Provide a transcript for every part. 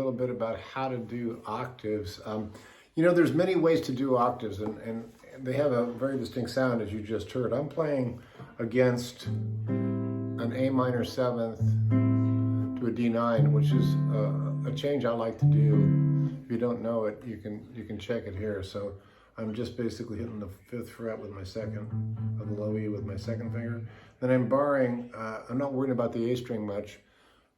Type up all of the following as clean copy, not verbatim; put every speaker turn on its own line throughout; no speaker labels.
little bit about how to do octaves. You know, there's many ways to do octaves, and they have a very distinct sound, as you just heard. I'm playing against an A minor 7th to a D9, which is a change I like to do. If you don't know it, you can check it here. So I'm just basically hitting the 5th fret with my second of the low E with my second finger. Then I'm barring. I'm not worried about the A string much.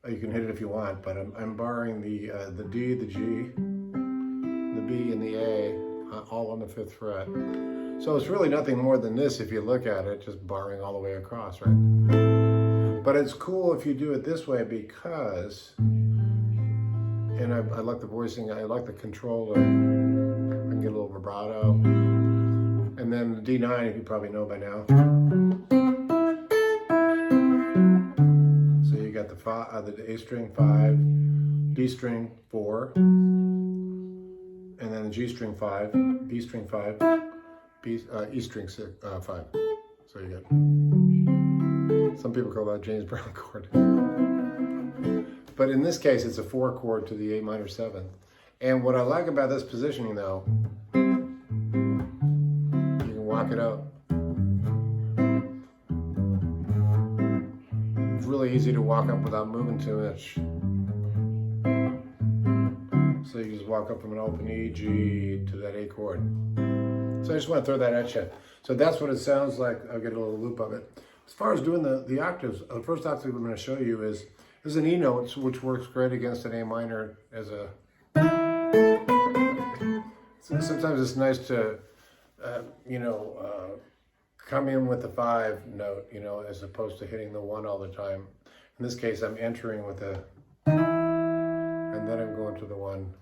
You can hit it if you want, but I'm barring the D, the G, the B, and the A, all on the 5th fret. So it's really nothing more than this if you look at it, just barring all the way across, right? But it's cool if you do it this way because, and I like the voicing, I like the control, I can get a little vibrato. And then the D9, you probably know by now. So you got the A string 5, D string 4, and then the G string 5, B string 5, E string 6, 5. So you got, some people call that James Brown chord. But in this case, it's a 4 chord to the A minor 7th. And what I like about this positioning though, you can walk it out. It's really easy to walk up without moving too much. So you just walk up from an open E, G to that A chord. So I just want to throw that at you. So that's what it sounds like. I'll get a little loop of it. As far as doing the octaves, the first octave I'm going to show you is an E note, which works great against an A minor as a... So sometimes it's nice to, come in with the 5 note, as opposed to hitting the 1 all the time. In this case, I'm entering with a, and then I'm going to the 1.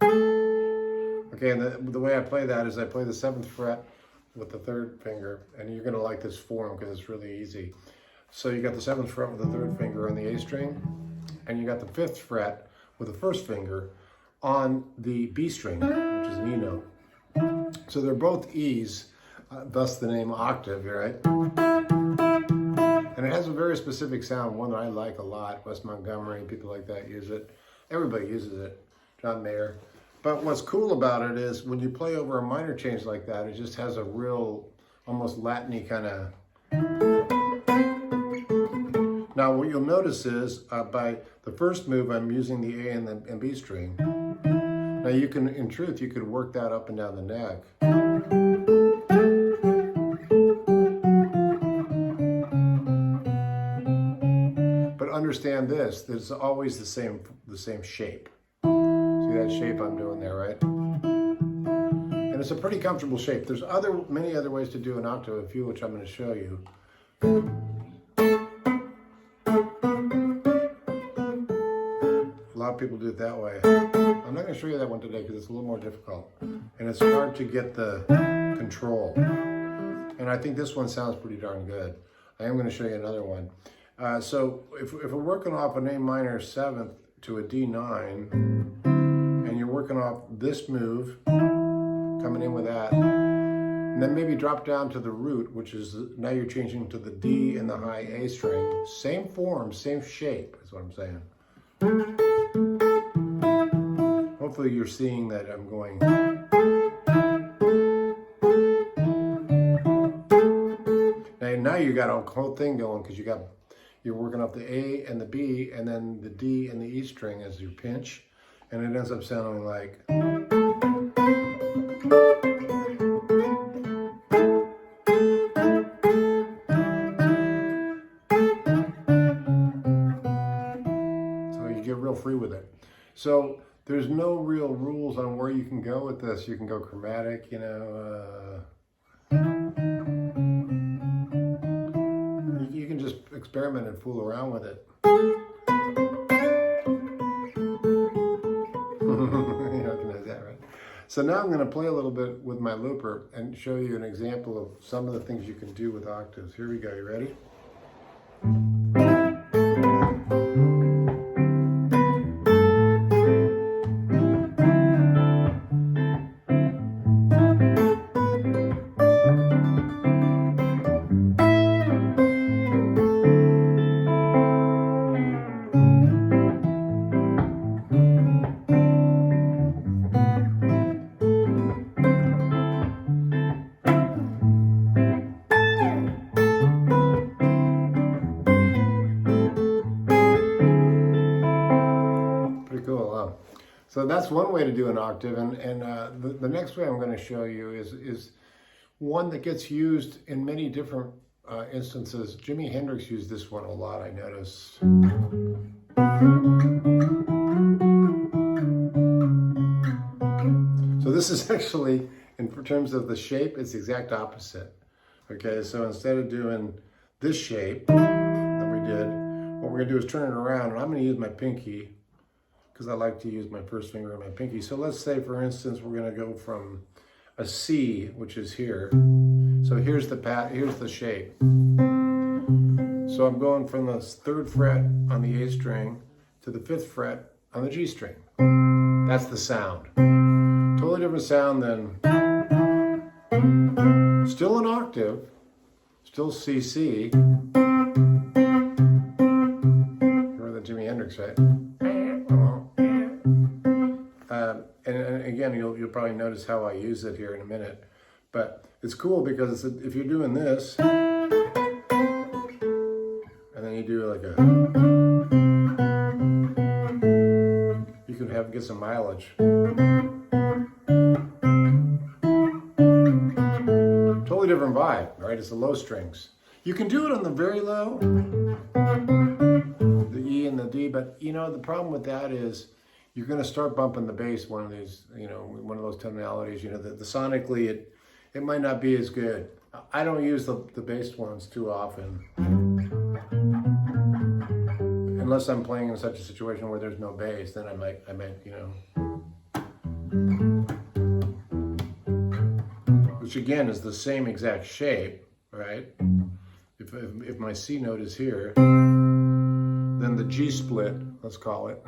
Okay, and the way I play that is I play the 7th fret with the 3rd finger, and you're gonna like this form because it's really easy. So you got the 7th fret with the 3rd finger on the A string, and you got the 5th fret with the 1st finger on the B string, which is an E note. So they're both E's, thus the name octave, right? And it has a very specific sound, one that I like a lot. Wes Montgomery, people like that use it. Everybody uses it, John Mayer. But what's cool about it is when you play over a minor change like that, it just has a real, almost Latin-y kind of... Now what you'll notice is, by the first move, I'm using the A and B string. Now you can, in truth, you could work that up and down the neck. But understand this, there's always the same shape. See that shape I'm doing there, right? And it's a pretty comfortable shape. There's many other ways to do an octave, a few which I'm going to show you. A lot of people do it that way. I'm not going to show you that one today because it's a little more difficult. And it's hard to get the control. And I think this one sounds pretty darn good. I am going to show you another one. So if we're working off an A minor 7th to a D9, and you're working off this move, coming in with that, and then maybe drop down to the root, which is, now you're changing to the D and the high A string. Same form, same shape, is what I'm saying. Hopefully you're seeing that I'm going. Now you got a whole thing going because you're working up the A and the B and then the D and the E string as your pinch, and it ends up sounding like. So you get real free with it. So there's no real rules on where you can go with this. You can go chromatic, you can just experiment and fool around with it. You recognize that, right? So now I'm going to play a little bit with my looper and show you an example of some of the things you can do with octaves. Here we go. You ready? So that's one way to do an octave, and the next way I'm going to show you is one that gets used in many different instances. Jimi Hendrix used this one a lot, I noticed. So this is actually, in terms of the shape, it's the exact opposite. Okay, so instead of doing this shape that we did, what we're going to do is turn it around, and I'm going to use my pinky, because I like to use my first finger and my pinky. So let's say, for instance, we're going to go from a C, which is here. So here's the shape. So I'm going from the 3rd fret on the A string to the 5th fret on the G string. That's the sound. Totally different sound than, still an octave, still CC. Remember the Jimi Hendrix, right? And again, you'll probably notice how I use it here in a minute. But it's cool because if you're doing this, and then you do like a, you can get some mileage. Totally different vibe, right? It's the low strings. You can do it on the very low, the E and the D, but you know, the problem with that is you're going to start bumping the bass one of these, you know, one of those tonalities, you know, the sonically it might not be as good. I don't use the bass ones too often. Unless I'm playing in such a situation where there's no bass, then I might, you know. Which again is the same exact shape, right? If my C note is here, then the G split, let's call it,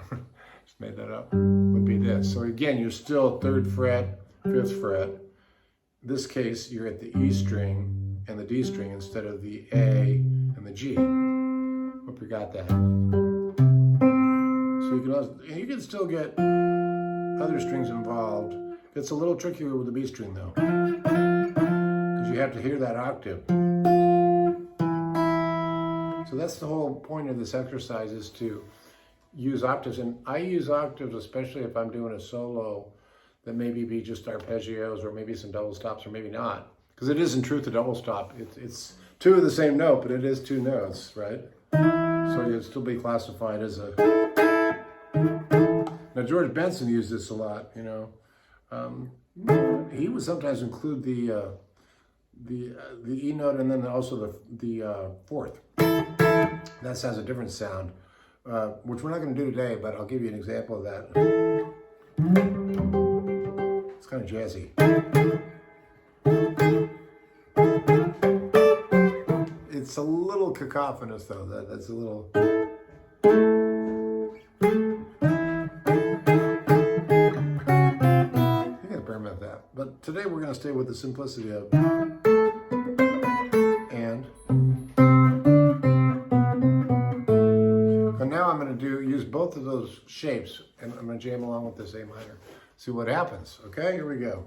just made that up, would be this. So again, you're still 3rd fret, 5th fret. In this case, you're at the E string and the D string instead of the A and the G. Hope you got that. So you can still get other strings involved. It's a little trickier with the B string though, because you have to hear that octave. So that's the whole point of this exercise, is to use octaves. And I use octaves especially if I'm doing a solo that maybe be just arpeggios or maybe some double stops or maybe not. Because it is in truth a double stop. It's 2 of the same note, but it is 2 notes, right? So you'd still be classified as a... Now George Benson used this a lot, you know. He would sometimes include the E note and then also the 4th. That has a different sound, which we're not going to do today, but I'll give you an example of that. It's kind of jazzy. It's a little cacophonous though. That's a little... that. But today we're going to stay with the simplicity of and now I'm going to use both of those shapes, and I'm going to jam along with this A minor. See what happens. Okay, here we go.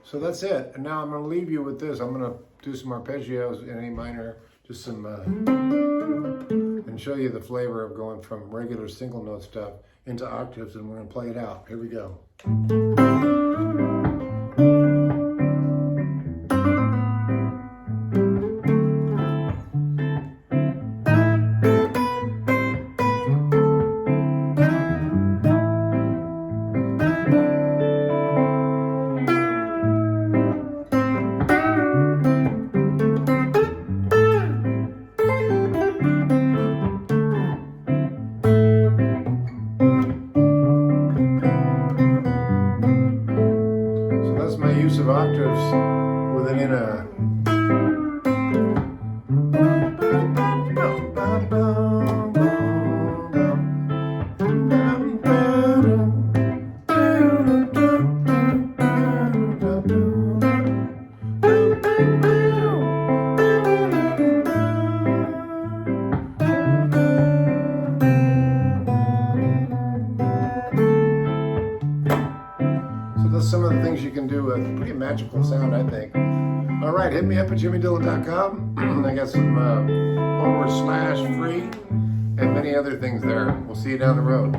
So that's it. And now I'm going to leave you with this. I'm going to do some arpeggios in A minor, just some, and show you the flavor of going from regular single note stuff into octaves, and we're going to play it out. Here we go. in a some of the things you can do with a pretty magical sound, I think. All right, hit me up at JimiDillon.com. I got some /free and many other things there. We'll see you down the road.